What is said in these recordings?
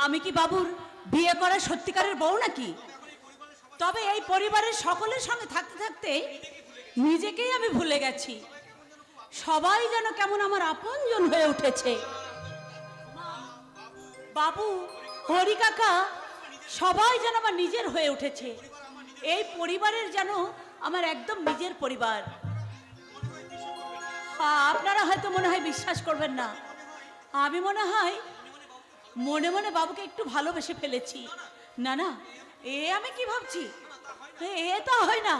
আমি কি বাবুর বিয়ে করা সত্যিকারের বউ নাকি? তবে এই পরিবারের সকলের সঙ্গে থাকতে থাকতে নিজেকেই আমি ভুলে গেছি। সবাই যেন কেমন আমার আপনজন হয়ে উঠেছে। বাবু, হরি কাকা, সবাই যেন আমার নিজের হয়ে উঠেছে। এই পরিবারের যেন আমার একদম নিজের পরিবার। আপনারা হয়তো মনে হয় বিশ্বাস করবেন না, আমি মনে হয় মনে মনে বাবুকে একটু ভালোবেসে ফেলেছি। না না, আমি কি ভাবছি, এ তো হয় না।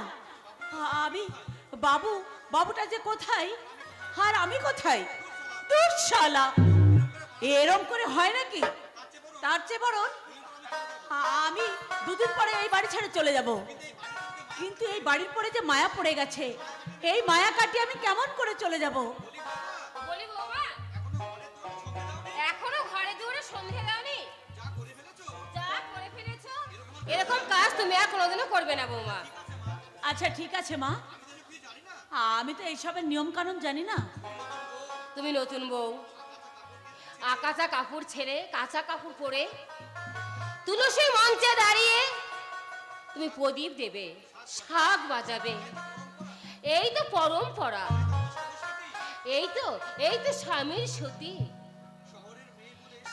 আমি বাবুটা যে কোথায় আর আমি কোথায়? দুঃশালা, এরম করে হয় নাকি? তার চেয়ে বরং আমি দুদিন পরে এই বাড়ি ছেড়ে চলে যাব। কিন্তু এই বাড়ির পরে যে মায়া পড়ে গেছে, এই মায়া কাটিয়ে আমি কেমন করে চলে যাব? বলি বৌমা, এখনো ঘরে দুয়ারে সন্ধে দাওনি? যা করে ফেলেছো, এরকম কাজ তুমি আর কোনোদিনও করবে না বৌমা। আচ্ছা ঠিক আছে মা, আমি তো এইসবের নিয়ম কানুন জানি না। তুমি নতুন বউ, আকাচা কাপড় ছেড়ে কাঁচা কাপড় পরে তুলসী মঞ্চে দাঁড়িয়ে তুমি প্রদীপ দেবে, শাক বাজাবে, এই তো পরম্পরা। এই তো স্বামীর সতী।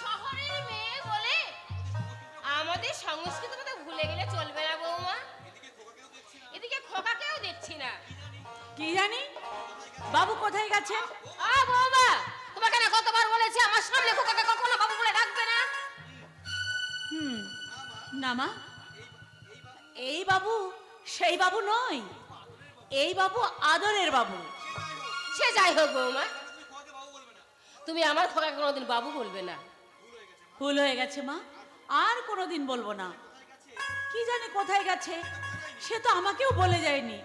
শহরের মেয়ে বলে আমাদের সংস্কৃতিটা তো ভুলে গেলে চলবে না বৌমা। এদিকে খোকাকেও দেখছি না। কি জানি বাবু কোথায় গেছে? বৌমা, তোমাকে না কতবার বলেছি আমার সামনে খোকাকে কখনো বাবু বলে ডাকবে না। না মা, এই বাবু সেই বাবু নয়, এই বাবু আদরের বাবু। সে যাই হোক বৌমা, তুমি আমার খোকাকে কোনোদিন বাবু বলবে না। ভুল হয়ে গেছে মা, আর কোনোদিন বলবো না। কি জানি কোথায় গেছে, সে তো আমাকেও বলে যায়নি।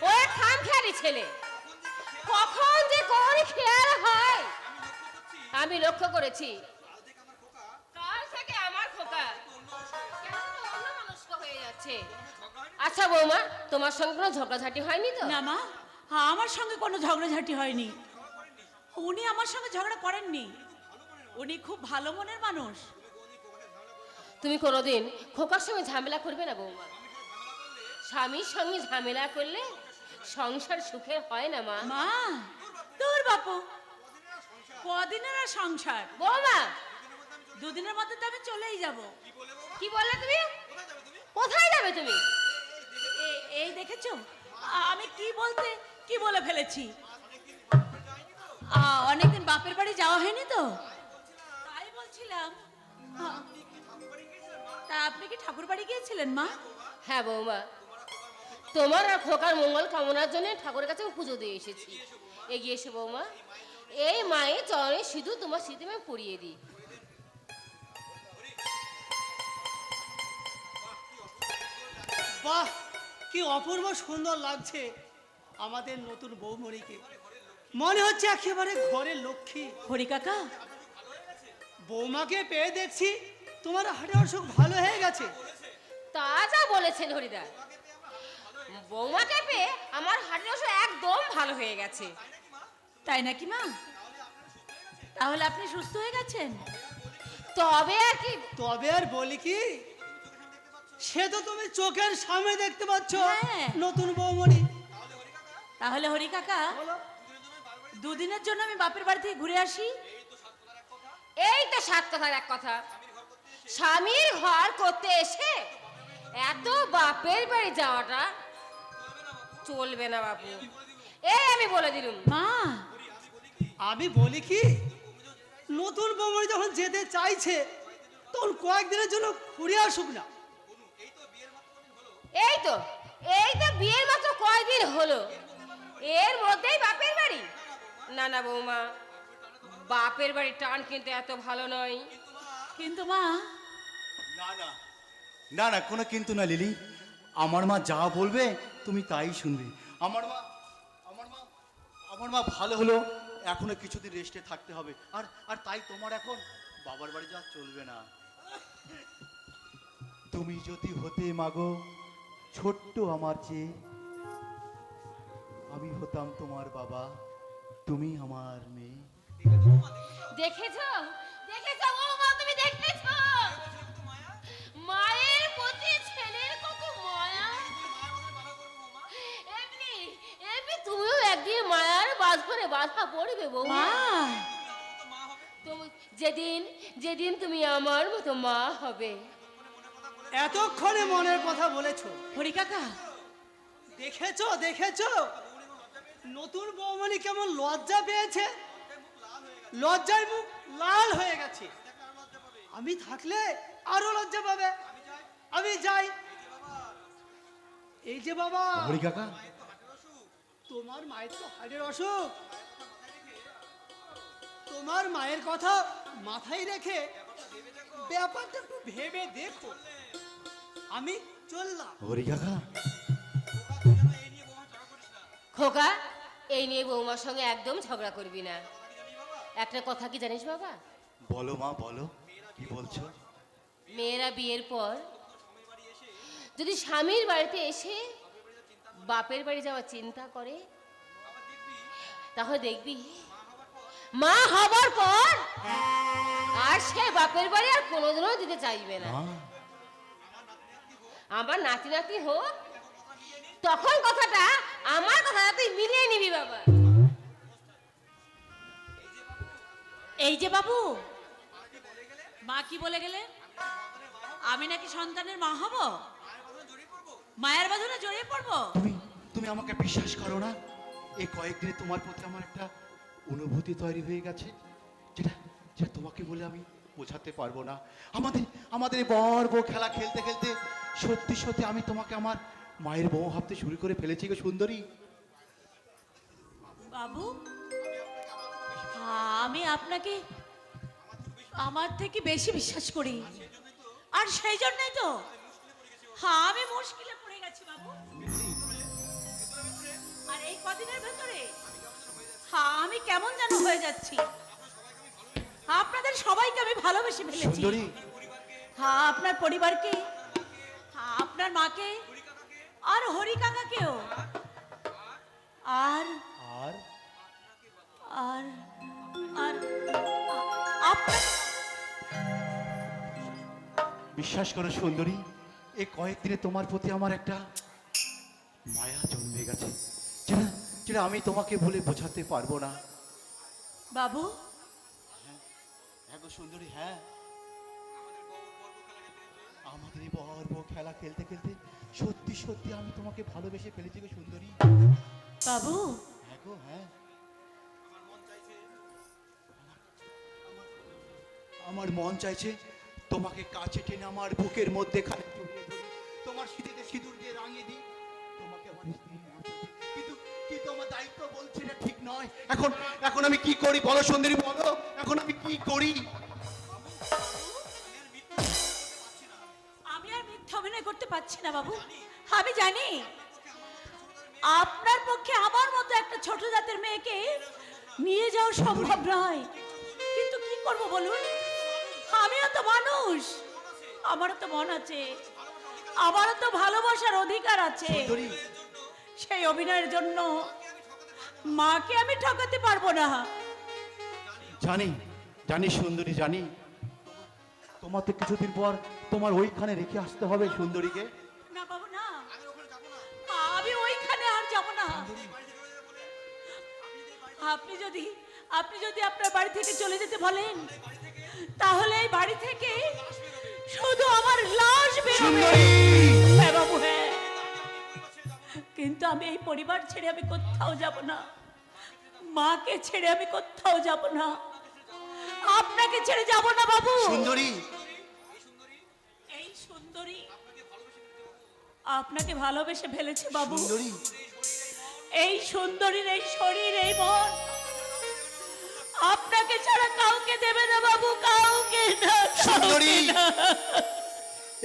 ও এক খামখেয়ালি ছেলে, কখন যে কোন খেয়াল হয় আমি লক্ষ্য করেছি। কাল থেকে আমার খোকা কেমন অন্যমনস্ক হয়ে যাচ্ছে। আচ্ছা বৌমা, তোমার সঙ্গে কোনো ঝগড়াঝাটি হয়নি তো? না মা, আমার সঙ্গে কোনো ঝগড়াঝাটি হয়নি। উনি আমার সঙ্গে ঝগড়া করেননি, উনি খুব ভালো মনের মানুষ। তুমি কোনোদিন খোকার সঙ্গে ঝামেলা করবে না বৌমা। স্বামীর সঙ্গে ঝামেলা করলে সংসার সুখের হয় না মা। মা, তোর বাপু, কদিনের আর সংসার বৌমা, দুদিনের মধ্যে তো আমি চলেই যাব। কি বললে তুমি? কোথায় যাবে তুমি? এই দেখেছো আমি কি বলে ফেলেছি। অনেকদিন বাপের বাড়ি যাওয়া হয়নি তো, তাই বলছিলাম। তা আপনি কি ঠাকুর বাড়ি গিয়েছিলেন মা? হ্যাঁ বৌমা, তোমার আর খোকার মঙ্গল কামনার জন্য ঠাকুরের কাছে আমি পুজো দিয়ে এসেছি। এগিয়ে এসে বৌমা, এই মায়ের চরণে শুধু তোমার স্মৃতি আমি পড়িয়ে দিই। বাহ, কি অপূর্ব সুন্দর লাগছে আমাদের নতুন বৌমণিকে। মনে হচ্ছে একেবারে ঘরের লক্ষ্মী। হরি কাকা, বৌমাকে পেয়ে দেখছি তোমার হাড়ের অসুখ ভালো হয়ে গেছে। তা যা বলেছেন হরিদা, বৌমাকে পেয়ে আমার হাড়ের অসুখ একদম ভালো হয়ে গেছে। তাই নাকি মা? তাহলে আপনি সুস্থ হয়ে গেছেন? তবে আর কি, তবে আর বলি কি, সে তো তুমি চোখের সামনে দেখতে পাচ্ছ হ্যাঁ। নতুন বৌমণি। তাহলে হরি কাকা, দুদিনের জন্য আমি বাপের বাড়ি থেকে ঘুরে আসি। এই তো সাত কথার এক কথা। স্বামীর ঘর করতে এসে এত বাপের বাড়ি যাওয়াটা চলবে না বাবু, এই আমি বলে দিলুম। মা, আমি বলি কি, নতুন বৌমণি যখন যেতে চাইছে তখন কয়েকদিনের জন্য ঘুরে আসুক না। এই তো বিয়ের মাত্র কয়দিন হলো, এর মধ্যেই বাপের বাড়ি? না না বৌমা, বাপের বাড়ির টান কিন্তু এত ভালো নয়। কিন্তু মা, না না না না, কোনো কিন্তু না লিলি। আমার মা যা বলবে তুমি তাই শুনবে। আমার মা ভালো হলো, এখনো কিছুদিন রেস্টে থাকতে হবে। আর তাই তোমার এখন বাবার বাড়ি যাওয়া চলবে না। তুমি যদি হতে মাগো ছোট্ট আমার চেয়ে, আমি হতাম তোমার বাবা, তুমি আমার মেয়ে। দেখেছো বৌমা, তুমি দেখেছো? তুমিও একদিন মায়ার বাঁধনে বাধা পড়বে বউ। মা যেদিন যেদিন তুমি আমার মতো মা হবে। এতক্ষণে মনের কথা বলেছো। হরি কাকা, দেখেছো দেখেছো নতুন বৌমণি কেমন লজ্জা পেয়েছে, লজ্জায় মুখ লাল হয়ে গেছে। আমি থাকলে আরো লজ্জা পাবে। আমি যাই। এই যে বাবা, হরি কাকা, তোমার মায়ের তো হাড়ের অসুখ, তোমার মায়ের কথা মাথায় রেখে ব্যাপারটা একটু ভেবে দেখো। আমি চললাম। হরি কাকা, খোকা, এই নিয়ে বৌমার সঙ্গে একদম ঝগড়া করবি না। একটা কথা কি জানিস বাবা? বলো মা বলো, কি বলছো? মেয়েরা বিয়ের পর যদি স্বামীর বাড়িতে এসে বাপের বাড়ি যাওয়ার চিন্তা করে, তাহলে দেখবি মা হবার পর আর সে বাপের বাড়ি আর কোনোদিনও দিতে চাইবে না। মা, আমার নাতি নাতি হোক, তখন কথাটা আমার কথাটা তুই মিলিয়ে নিবি বাবা। এই যে বাবু, মা কি বলে গেলে? আমি নাকি সন্তানের মা হব? মায়ের বাঁধনে জড়িয়ে পড়বো? তুমি তুমি আমাকে বিশ্বাস করো না? এই কয়েকদিনে তোমার প্রতি আমার একটা অনুভূতি তৈরি হয়ে গেছে, যেটা যেটা তোমাকে বলে আমি বোঝাতে পারবো না। আমাদের আমাদের এই বর বউ খেলা খেলতে খেলতে সত্যি সত্যি আমি তোমাকে আমার মায়ের বউ ভাবতে শুরু করে ফেলেছি গো সুন্দরী। বাবু, আমি আপনাকে আমার থেকে বেশি বিশ্বাস করি, আর সেই জন্যই তো আমি মুশকিলে পড়ে গেছি বাবু। আর এই কদিনের ভেতরে আমি কেমন যেন হয়ে যাচ্ছি। আপনাদের সবাইকে আমি ভালোবেসে ফেলেছি। সুন্দরী, আপনার পরিবারকে, আপনার মাকে, আর হরি কাকাকেও, আর আর আর আর আপনার বিশ্বাস করো সুন্দরী, এই কয়েকদিনে তোমার প্রতি আমার একটা মায়া জন্মে গেছে, যেটা যেটা আমি তোমাকে বলে বোঝাতে পারবো না। বাবু, হ্যাঁ গো সুন্দরী, হ্যাঁ, আমাদের এই বর বউ খেলা খেলতে খেলতে সত্যি সত্যি আমি তোমাকে ভালোবেসে ফেলেছি গো সুন্দরী। বাবু, হ্যাঁ গো, হ্যাঁ, আমার মন চাইছে তোমাকে কাছে টেনে আমার বুকের মধ্যে খালি জড়িয়ে ধরি, তোমার সিঁথিতে সিঁদুর দিয়ে রাঙিয়ে দিই, তোমাকে আমার স্ত্রী বানাতে। কিন্তু কিন্তু আমার দায়িত্ব বলছে এটা ঠিক নয়। এখন এখন আমি কি করি বলো সুন্দরী, বলো এখন আমি কি করি? আমি আর মিথ্যা অভিনয় করতে পারছি না বাবু। আমি জানি আপনার পক্ষে আমার মতো একটা ছোট জাতের মেয়েকে নিয়ে যাওয়া সম্ভব নয়, কিন্তু কি করব বলুন? আমিও তো মানুষ, আমারও তো মন আছে, আমারও তো ভালোবাসার অধিকার আছে। সুন্দরী, সেই অভিনয়ের জন্য মাকে আমি ঠকাতে পারবো না। জানি জানি সুন্দরী, জানি তোমার তো কিছুদিন পর তোমার ওইখানে রেখে আসতে হবে সুন্দরীকে। না বাবু, না, আমি ওইখানে আর যাব না। আপনি যদি আপনার বাড়ি থেকে চলে যেতে বলেন, তাহলে এই বাড়ি থেকে শুধু আমার লাশ বেরোবে। হ্যাঁ বাবু, হ্যাঁ, কিন্তু আমি এই পরিবার ছেড়ে আমি কোথাও যাব না, মাকে ছেড়ে আমি কোথাও যাব না, আপনাকে ছেড়ে যাব না বাবু। সুন্দরী, এই সুন্দরী আপনাকে ভালোবেসে ফেলেছে বাবু। সুন্দরী, এই সুন্দরীর এই শরীর, এই মন আপনাকে ছাড়া কাউকে দেবে না বাবু, কাউকে না, সুন্দরী, কাউকে না।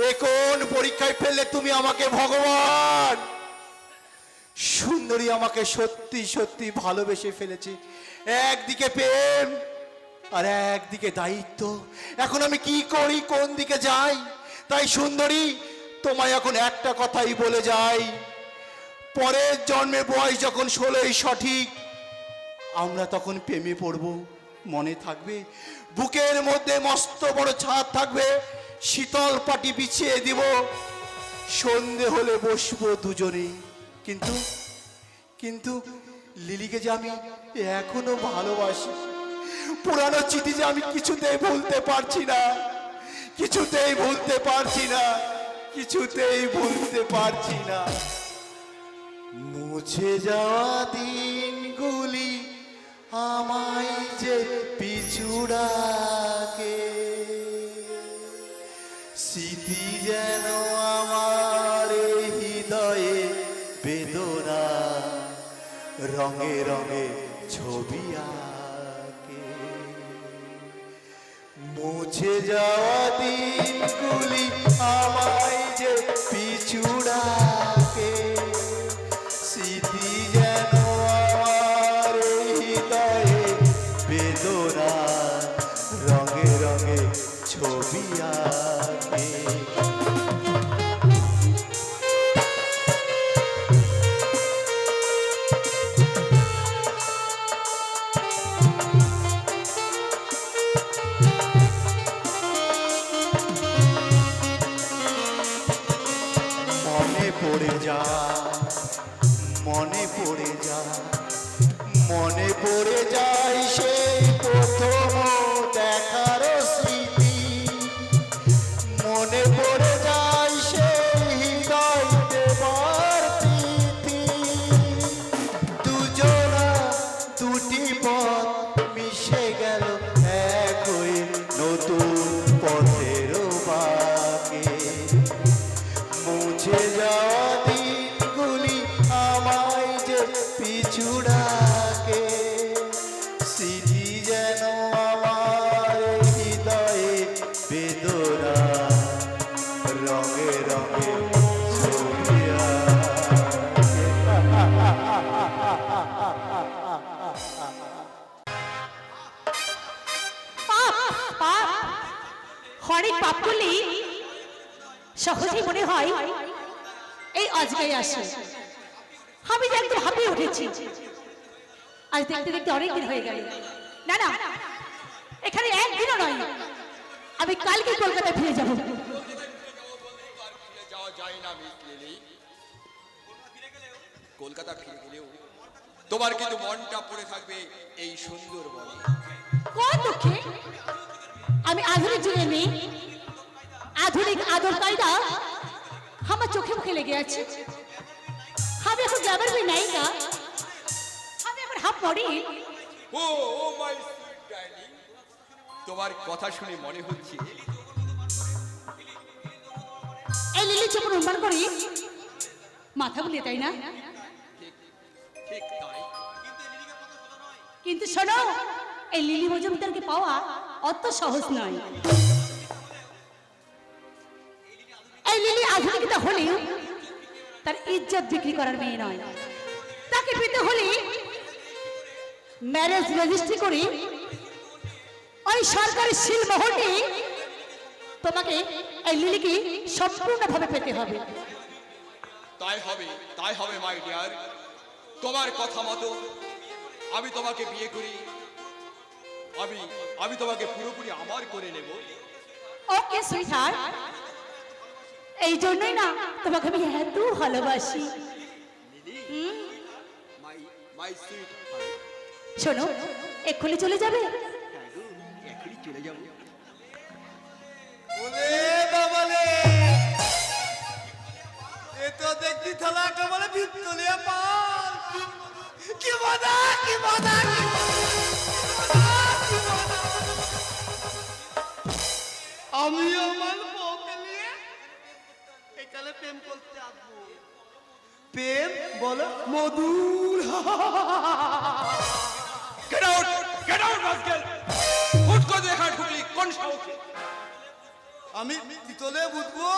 এ কোন পরীক্ষায় ফেললে তুমি আমাকে ভগবান? সুন্দরী আমাকে সত্যি সত্যি ভালোবেসে ফেলেছে, একদিকে প্রেম আর একদিকে দায়িত্ব। এখন আমি কি করি, কোন দিকে যাই? তাই সুন্দরী, তোমায় এখন একটা কথাই বলে যাই, পরের জন্মে বয়স যখন 16ই সঠিক, আমরা তখন প্রেমে পড়ব, মনে থাকবে? বুকের মধ্যে মস্ত বড় ছাদ থাকবে, শীতল পাটি বিছিয়ে দিব, সন্ধে হলে বসবো দুজনে। কিন্তু কিন্তু লিলিকে যে আমি এখনো ভালোবাসি, পুরানো চিঠি যে আমি কিছুতেই ভুলতে পারছি না, কিছুতেই ভুলতে পারছি না, কিছুতেই ভুলতে পারছি না। মুছে যাওয়া দিনগুলি আমায় যে পিছুড়াকে, স্মৃতি যেন আমার এই হৃদয়ে বেদনা রঙে রঙে ছবি আঁকে। মুছে যাওয়া দিনগুলি আমায় যে পিছুড়াকে, স্মৃতি যেন আমার এই হৃদয়ে বেদনা রঙে রঙে ছবি আঁকে। মনে পড়ে যায়, মনে পড়ে যায়, মনে পড়ে যায় সেই প্রথম দেখার স্মৃতি। মনে পড়ে যায় সেই হৃদয় দেবার তিথি। দুজনা দুটি পথ মিশে গেল এক হয়ে নতুন পথের বাঁকে। মুছে যাওয়া দিনগুলি আমায় যে পিছুড়াকে, স্মৃতি যেন আমার হৃদয়ে বেদনা রঙে রঙে ছবি আঁকে। পাপ অনেক পাপ করলেই সহজেই মনে হয় এই আজকেই আসে। আমি যে একদম হাঁপিয়ে উঠেছি, আজ দেখতে দেখতে অনেকদিন হয়ে গেল। না না, এখানে একদিনও নয়, আমি কালকে কলকাতায় ফিরে যাব। যাওয়া যায় না মিস লিলি, কলকাতা ফিরে গেলেও তোমার কিন্তু মনটা পড়ে থাকবে এই সুন্দর বনে। কোন দুঃখে আমি আধুনিক যুগে নেই, আধুনিক আদর কায়দা আমার চোখে মুখে লেগে আছে। আমি এখন গ্রামের মেয়ে নায়িকা, আমি এখন হাফ মরি। ও ও মাই সুইট ডার্লিং, তোমার কথা শুনে মনে হচ্ছে এই লিলি যখন অনুমান করি মাথা বুলিয়ে, তাই না? ঠিক তাই। কিন্তু শোনো, এই লিলি মজুমদারকে পাওয়া অত সহজ নয়। এই লিলি আধুনিকতা হলেও তার ইজ্জত বিক্রি করার মেয়ে নয়। তাকে পেতে হলে ম্যারেজ রেজিস্ট্রি করে ওই সরকারি সিল মোহর নিয়ে তোমাকে এই লিলিকে সম্পূর্ণভাবে পেতে হবে। তাই হবে মাই ডিয়ার। তোমার কথা মতো আমি তোমাকে বিয়ে করি, আমি তোমাকে পুরোপুরি আমার করে নেব। ওকে সুইটহার্ট, এই জন্যই না তোমাকে আমি এত ভালোবাসি। মাই সুইট, শোনো, এক্ষুনি চলে যাবে? এখনই চলে যাব। বলে বাবালে এ তো দেখতি থালা কেবল ভিতলিয়া পাল। কি মজা, কি মজা, কি মজা। আমিও আমার বউকে নিয়ে এখানে প্রেম করতে আসবো। প্রেম বলো মধুর। গেট আউট রাস্কেল, হুট করে দেখা ঢুকলি কোন সাহসে? আমি তিতলে বুঝবো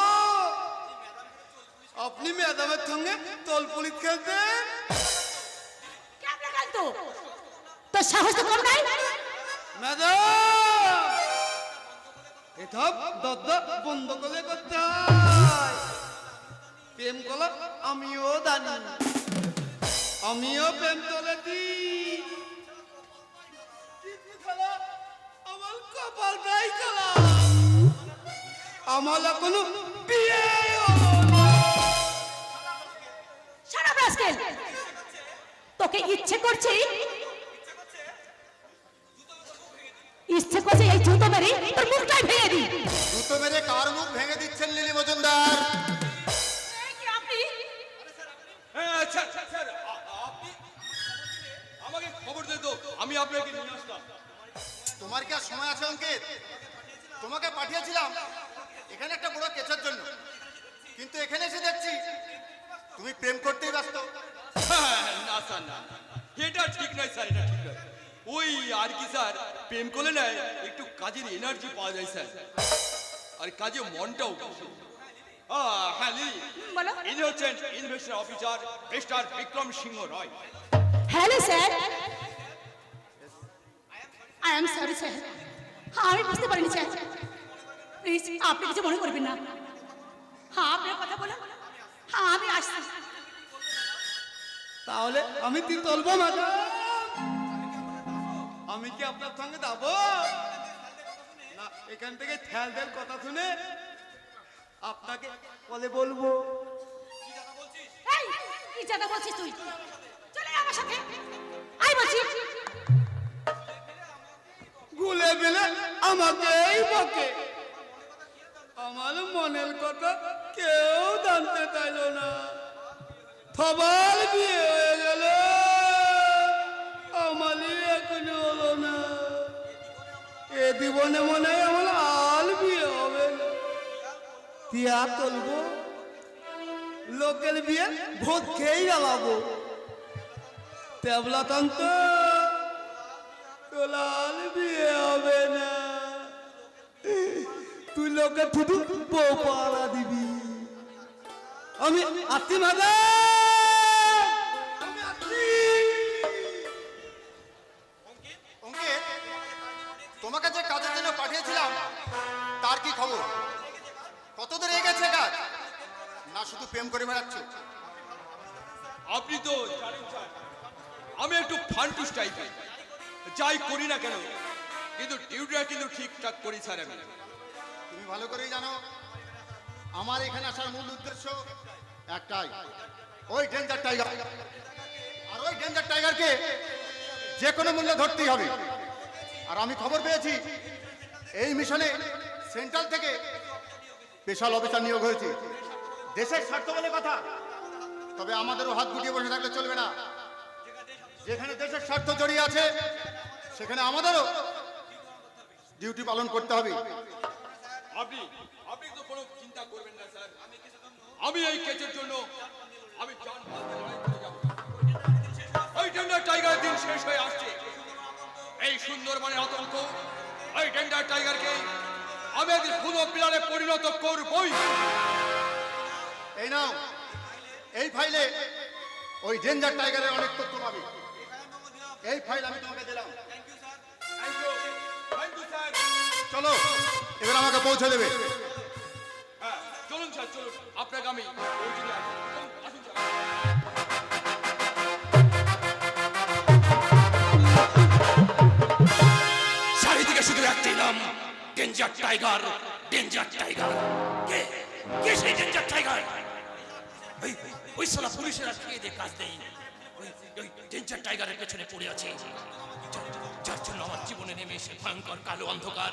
আপনি ম্যাডামের সঙ্গে তলপুলিত খেলতেন। কেমনে কালতো তোর সাহস তো কম নাই? ম্যাডাম এটা দদ্দা বন্ধ করে করতে হয়। প্রেম কলা আমিও জানি, আমিও প্রেম তোলে দিই। আমার কপালটাই কলা, আমার এখনো বিয়ে হলো না। শাট আপ রাস্কেল, তোকে তোকে ইচ্ছে করছে এই জুতো মেরে তোর মুখটাই ভেঙে দি। জুতো মেরে কার মুখ ভেঙে দিচ্ছেন লিলি মজুমদার? হ্যাঁ, স্যার, স্যার, আপনি আমাকে খবর দে তো, আমি আপনাকে নিয়ে আসলাম। তোমার কি আর সময় আছে অঙ্কিত? তোমাকে পাঠিয়েছিলাম এখানে একটা বড় কেসের জন্য, কিন্তু এখানে এসে দেখছি তুমি প্রেম করতেই ব্যস্ত। না স্যার, না, এটা ঠিক নয় স্যার, এটা ঠিক নয়। ওই আর কি স্যার, প্রেম করলে না একটু কাজের এনার্জি পাওয়া যায় স্যার, আর কাজে মনটাও। হ্যাঁ লিলি, বলো। ইনি হচ্ছেন investor officer mister Bikram Singha Roy. Hello sir, I am sorry sir, আমি বুঝতে পারিনি স্যার, প্লিজ আপনি কিছু মনে করবেন না। হ্যাঁ, আপনার কথা বলুন, হ্যাঁ আমি আসছি। তাহলে আমি কি বলবো ম্যাডাম? আমি কি আপনার সঙ্গে যাবো না? এখান থেকে ঠেল ঠেল কথা শুনে আপনাকে বলে বলবো। এই, কি জায়গা বলছিস তুই? চলে আয় আমার সাথে, আয় বলছি। গুলে বেলে আমাকেই বকে, আমার মনের কথা কেউ জানতে চাইল না। সবার বিয়ে হয়ে গেল, আমারই এখনো হলো না। এ জীবনে মনে হয় আমার আর বিয়ে হবে না। টিয়া তুলবো, লোকের বিয়ে ভোট খেয়েই জ্বালাবো। তেবলা তন্ত তোলার বিয়ে হবে না, তুই লোকে শুধু বউ পাড়া দিবি। আমি আছি ম্যাডাম, আমি আছি। অঙ্কিত, তোমাকে যে কাজের জন্য পাঠিয়েছিলাম তার কি খবর? কতদূর এগেছে কাজ? না শুধু প্রেম করে বেড়াচ্ছ? আপনি তো জানেন স্যার, আমি একটু ফান্টুস টাইপের, যাই করি না কেন কিন্তু ডিউটিটা কিন্তু ঠিকঠাক করি স্যার। আমি তুমি ভালো করেই জানো আমার এখানে আসার মূল উদ্দেশ্য একটাই, ওই ডেঞ্জার টাইগার। আর ওই ডেঞ্জার টাইগারকে যে কোনো মূল্যে ধরতেই হবে। আর আমি খবর পেয়েছি এই মিশনে সেন্ট্রাল থেকে স্পেশাল অফিসার নিয়োগ হয়েছে। দেশের স্বার্থ বলে কথা, তবে আমাদেরও হাত গুটিয়ে বসে থাকলে চলবে না। যেখানে দেশের স্বার্থ জড়িয়ে আছে সেখানে আমাদেরও ডিউটি পালন করতে হবে। আপনি আপনি তো কোনো চিন্তা করবেন না স্যার, আমি এই কেসের জন্য আমি জান বাঁচতে লড়াই করে যাব। ওই ডেঞ্জার টাইগারের দিন শেষ হয়ে আসছে। এই সুন্দরবনের আতঙ্ক, ওই ডেঞ্জার টাইগারকে আমি একদিন খুনো পিলারে পরিণত করবই। এই নাও, এই ফাইলে ওই ডেঞ্জার টাইগারের অনেক তথ্য পাবে। এই ফাইল আমি তোমাকে দিলাম। Thank you sir. চলো এবার আমাকে পৌঁছে দেবে। হ্যাঁ চলুন স্যার, চলুন, আপনাকে আমি পৌঁছে দিয়ে আসবো। আসুন স্যার। চারিদিকে শুধু একটাই নাম, ডেঞ্জার টাইগার, ডেঞ্জার টাইগার। কে কে সেই ডেঞ্জার টাইগার? ওই সালা পুলিশের আর খেয়ে দিয়ে কাজ নেই, ওই ডেঞ্জার টাইগারের পেছনে পড়ে আছে, যার জন্য আমার জীবনে নেমে এসে ভয়ঙ্কর কালো অন্ধকার।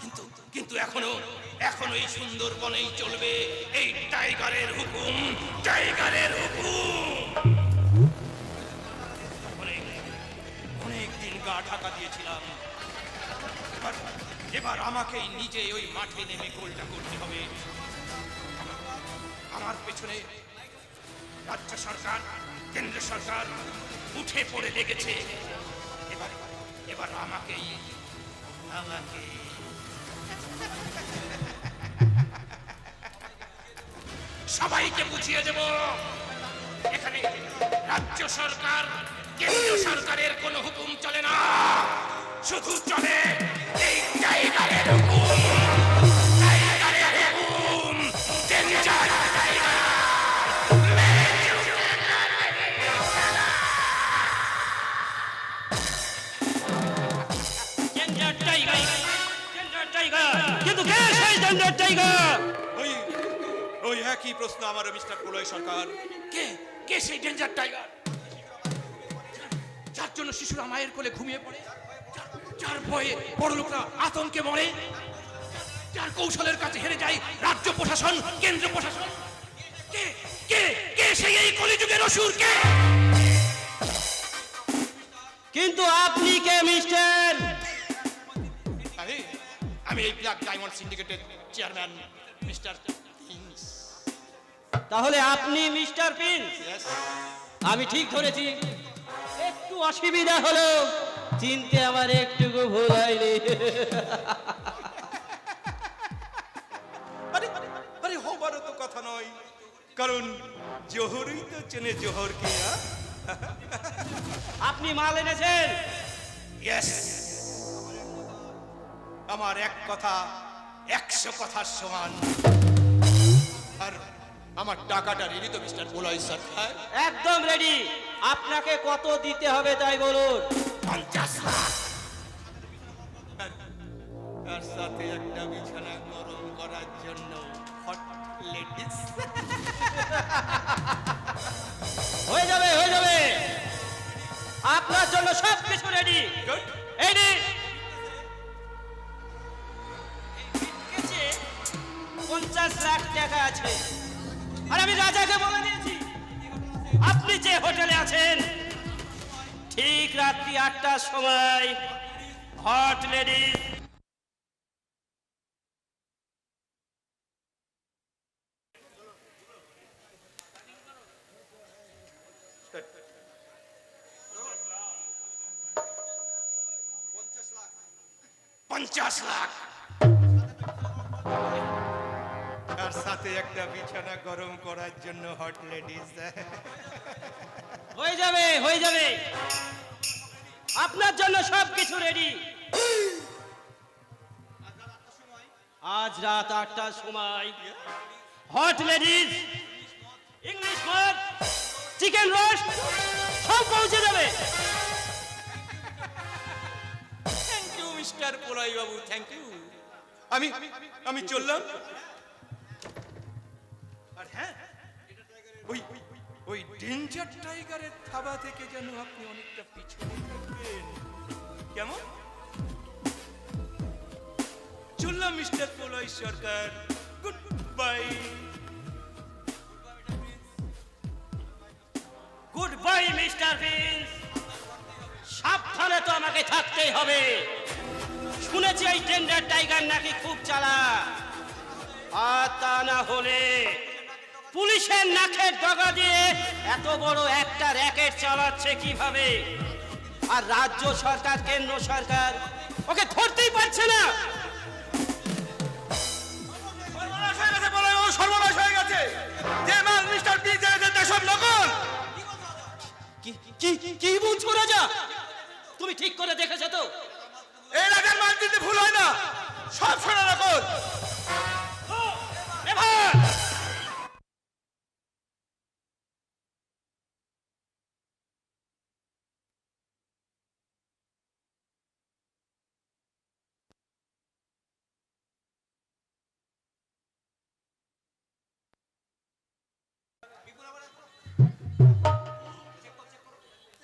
কিন্তু কিন্তু এখনো এই সুন্দরবনেই চলবে এই টাইগারের হুকুম, টাইগারের হুকুম। অনেক দিন গা ঢাকা দিয়েছিলাম, এবার আমাকেই নিজে ওই মাঠে নেমে গোলটা করতে হবে। আমার পেছনে রাজ্য সরকার, কেন্দ্র সরকার উঠে পড়ে লেগেছে। এবার আমাকেই সবাইকে বুঝিয়ে দেব, এখানে রাজ্য সরকার, কেন্দ্র সরকারের কোনো হুকুম চলে না, শুধু চলে এই টাইগারের হুকুম, টাইগারের হুকুম, danger tiger. Danger tiger, danger tiger, কিন্তু কে সেই ডেঞ্জার টাইগার? ওই একই প্রশ্ন আমার মিস্টার প্রলয় সরকার। কে কে সেই ডেঞ্জার টাইগার? যার জন্য শিশুরা মায়ের কোলে ঘুমিয়ে পড়ে, যার ভয়ে বড় লোকরা আতঙ্কে মরে, যার কৌশলের কাছে হেরে যায় রাজ্য প্রশাসন, কেন্দ্র প্রশাসন। কে কে কে সেই এই কলিযুগের অসুর? কে? কিন্তু আপনি কে মিস্টার? আমি এই ব্ল্যাক ডায়মন্ড সিন্ডিকেটের চেয়ারম্যান মিস্টার প্রিন্স। তাহলে আপনি মিস্টার প্রিন্স? Yes. আমি ঠিক ধরেছি। একটু অসুবিধা হলো, চিনতে আমার একটুকু ভুল হয়নি। আরে আরে হবারও তো কথা নয়, কারণ জোহরই তো চেনে জোহরকে। আপনি মাল এনেছেন? ইয়েস, আমার এক কথা 100 কথার সমান। আর আমার টাকাটা রেডি তো মিস্টার পোলাই সরকার? একদম রেডি। আপনাকে কত দিতে হবে তাই বলুন। 50 লাখ। তার সাথে একটা বিছানা গরম করার জন্য হট লেডিস। হয়ে যাবে, হয়ে যাবে। আপনার জন্য সব কিছু রেডি। Good. এই নে। 50 লাখ টাকা আছে। আর আমি রাজাকে বলে দিয়েছি, আপনি যে হোটেলে আছেন ঠিক রাত্রি 8টার সময় হট লেডিস $50 লাখ। তার সাথে একটা বিছানা গরম করার জন্য হট লেডিস। হয়ে যাবে, হয়ে যাবে। আপনার জন্য সব কিছু রেডি। আজ রাত 8টার সময় হট লেডিস, ইংলিশ মদ, চিকেন রোস্ট সব পৌঁছে যাবে। থ্যাংক ইউ মিস্টার পোলাই বাবু, থ্যাংক ইউ। আমি আমি চললাম। আর হ্যাঁ, ওই ওই ডেঞ্জার টাইগারের থাবা থেকে যেন আপনি অনেকটা পিছনে থাকবেন। কেমন? চললাম mister Polai Sarkar, good bye. Good bye mister Prince. সাবধানে তো আমাকে থাকতেই হবে। শুনেছি এই টেন্ডার টাইগার নাকি খুব চালাক। আর তা না হলে পুলিশের নাকের ডগা দিয়ে এত বড় একটা র্যাকেট চালাচ্ছে কিভাবে? আর রাজ্য সরকার, কেন্দ্র সরকার ওকে ধরতেই পারছে না। সর্বনাশ হয়ে গেছে পোলাই বাবু, সর্বনাশ হয়ে গেছে। যে মাল মিস্টার প্রিন্স এনেছে সব নকল। কি বলছো রাজা? তুমি ঠিক করে দেখেছো তো? এই রাজার মাল দিতে ভুল হয় না, সব সোনা নকল। এবার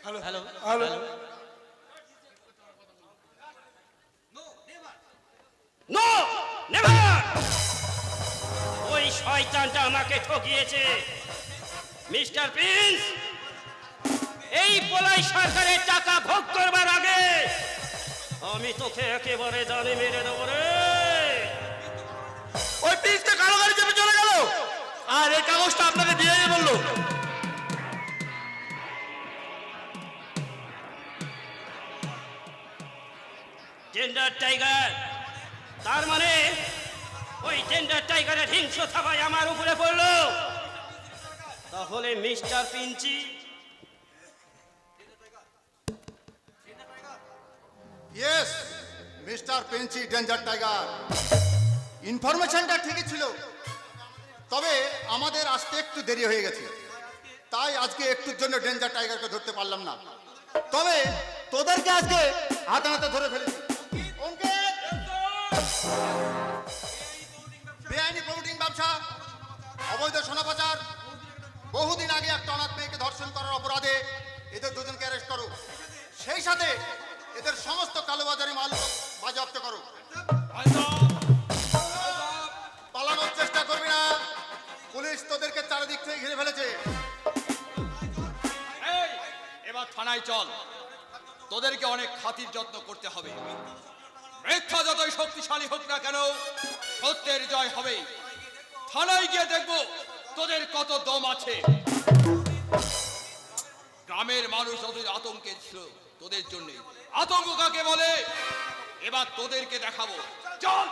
hello hello hello. No never. ওই শয়তানটা আমাকে ঠকিয়েছে। মিস্টার প্রিন্স, এই পোলাই সরকারের টাকা ভোগ করবার আগে আমি তোকে একেবারে জানে মেরে দেবো রে। ওই প্রিন্সটা কালো গাড়ি চেপে চলে গেল, আর এই কাগজটা আপনাকে দিয়ে বললো। টেন্ডার টাইগার, তার মানে ওই টেন্ডার টাইগারের হিংস্র থাবায় আমার উপরে পড়লো। তাহলে mister Pinchi, yes mister Pensi danger tiger, ইনফরমেশনটা ঠিকই ছিল, তবে আমাদের আসতে একটু দেরি হয়ে গেছে, তাই আজকে একটুর জন্য ডেঞ্জার টাইগারকে ধরতে পারলাম না। তবে তোদেরকে আজকে হাতে নাতে ধরে ফেলেছি। অঙ্কিত! বেআইনি প্রমোটিং ব্যবসা, অবৈধ সোনা পাচার, বহুদিন আগে একটা অনাথ মেয়েকে ধর্ষণ করার অপরাধে এদের দুজনকে অ্যারেস্ট করো। সেই সাথে এদের সমস্ত কালোবাজারি মাল বাজেয়াপ্ত করো। পালানোর চেষ্টা করবি না, পুলিশ তোদেরকে চারিদিক থেকে ঘিরে ফেলেছে। এই, এবার থানায় চল, তোদেরকে অনেক খাতির যত্ন করতে হবে। মিথ্যা যতই শক্তিশালী হোক না কেন, সত্যের জয় হবে। থানায় গিয়ে দেখবো তোদের কত দম আছে। গ্রামের মানুষ যতই আতঙ্কে ছিল তোদের জন্য, আতঙ্ক কাকে বলে এবার তোদেরকে দেখাবো। চল।